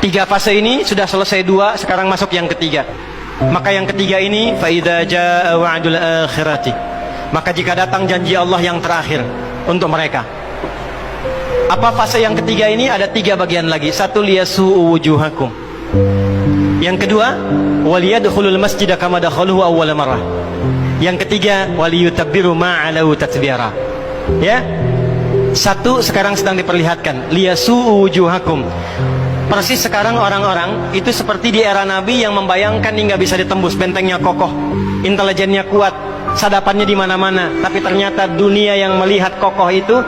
Tiga fase ini sudah selesai dua, sekarang masuk yang ketiga. Maka yang ketiga ini, فَإِذَا جَاءَ وَعْدُ الْآخِرَةِ, maka jika datang janji Allah yang terakhir untuk mereka. Apa fase yang ketiga ini? Ada tiga bagian lagi. Satu, liyasu'u wujuhakum. Yang kedua, waliyadkhulul masjida kama dakhaluhu awwala marrah. Yang ketiga, waliyutabbiru ma'alahu tatbira. Ya. Satu sekarang sedang diperlihatkan, liyasu'u wujuhakum. Persis sekarang orang-orang itu seperti di era Nabi yang membayangkan hingga bisa ditembus, bentengnya kokoh, intelijennya kuat, sadapannya di mana-mana. Tapi ternyata dunia yang melihat kokoh itu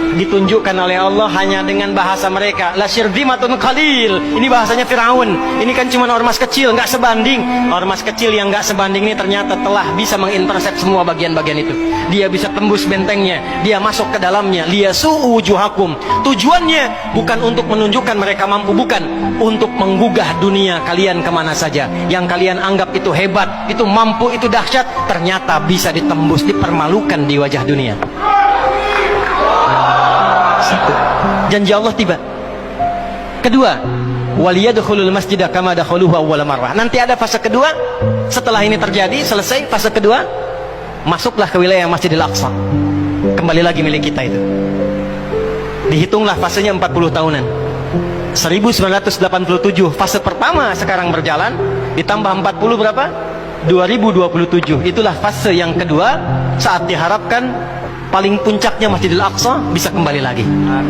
ditunjukkan oleh Allah hanya dengan bahasa mereka. La syirzimatun qalil. Ini bahasanya Firaun. Ini kan cuma ormas kecil, nggak sebanding. Ormas kecil yang nggak sebanding ini ternyata telah bisa mengintersep semua bagian-bagian itu. Dia bisa tembus bentengnya, dia masuk ke dalamnya. Liyasu'u wujuhakum. Tujuannya bukan untuk menunjukkan mereka mampu, bukan, untuk menggugah dunia kalian kemana saja. Yang kalian anggap itu hebat, itu mampu, itu dahsyat, ternyata bisa ditembus, dipermalukan di wajah dunia. Satu, janji Allah tiba. Kedua, waliyadkhulul masjida kama dakhaluhu awwala marrah. Nanti ada fase kedua. Setelah ini terjadi, selesai fase kedua, masuklah ke wilayah Masjidil Aqsa. Kembali lagi milik kita itu. Dihitunglah fasenya 40 tahunan. 1987 fase pertama sekarang berjalan, ditambah 40 berapa? 2027. Itulah fase yang kedua, saat diharapkan paling puncaknya Masjidil Aqsa bisa kembali lagi. Nah,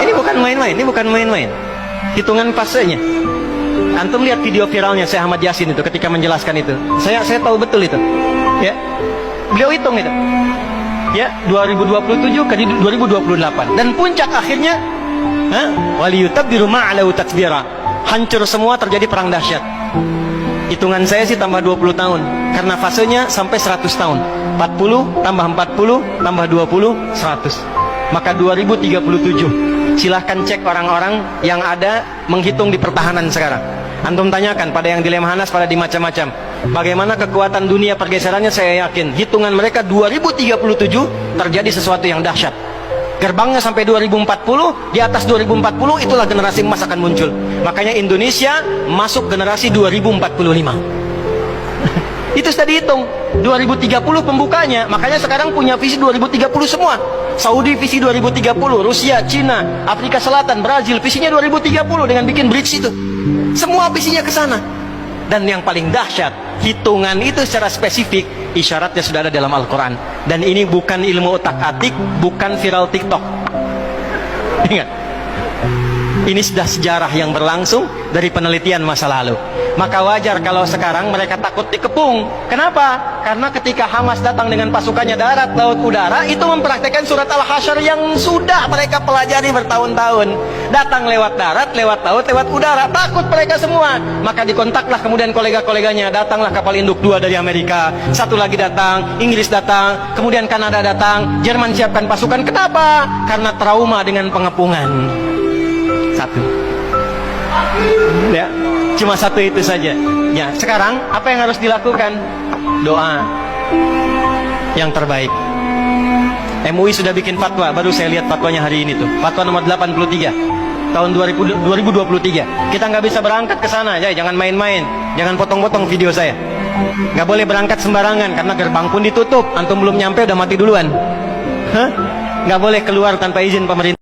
ini bukan main-main, ini bukan main-main. Hitungan fasenya. Antum lihat video viralnya Syekh Ahmad Yasin itu ketika menjelaskan itu. Saya tahu betul itu. Ya. Beliau hitung itu. Ya, 2027 ke 2028 dan puncak akhirnya waliyutabbiru ma'alahu tatbira. Hancur semua, terjadi perang dahsyat. Hitungan saya sih tambah 20 tahun karena fasenya sampai 100 tahun. 40 tambah 40 tambah 20 100. Maka 2037. Silahkan cek orang-orang yang ada menghitung di pertahanan sekarang. Antum tanyakan pada yang di Lemhanas, pada di macam-macam. Bagaimana kekuatan dunia pergeserannya, saya yakin hitungan mereka 2037 terjadi sesuatu yang dahsyat. Gerbangnya sampai 2040, di atas 2040 itulah generasi emas akan muncul. Makanya Indonesia masuk generasi 2045. Itu sudah dihitung 2030 pembukanya. Makanya sekarang punya visi 2030 semua. Saudi visi 2030, Rusia, Cina, Afrika Selatan, Brazil visinya 2030 dengan bikin bridge itu. Semua visinya ke sana. Dan yang paling dahsyat, hitungan itu secara spesifik isyaratnya sudah ada dalam Al-Quran. Dan ini bukan ilmu otak-atik, bukan viral TikTok. Ingat, ini sudah sejarah yang berlangsung dari penelitian masa lalu. Maka wajar kalau sekarang mereka takut dikepung. Kenapa? Karena ketika Hamas datang dengan pasukannya darat, laut, udara, itu mempraktekkan surat Al-Hasyr yang sudah mereka pelajari bertahun-tahun. Datang lewat darat, lewat laut, lewat udara. Takut mereka semua. Maka dikontaklah kemudian kolega-koleganya. Datanglah kapal induk 2 dari Amerika, satu lagi datang, Inggris datang, kemudian Kanada datang, Jerman siapkan pasukan. Kenapa? Karena trauma dengan pengepungan. Satu. Ya, cuma satu itu saja. Ya, sekarang apa yang harus dilakukan? Doa yang terbaik. MUI sudah bikin fatwa, baru saya lihat fatwanya hari ini tuh. Fatwa nomor 83 tahun 2023. Kita nggak bisa berangkat ke sana, ya, jangan main-main, jangan potong-potong video saya. Nggak boleh berangkat sembarangan karena gerbang pun ditutup. Antum belum nyampe udah mati duluan. Nggak boleh keluar tanpa izin pemerintah.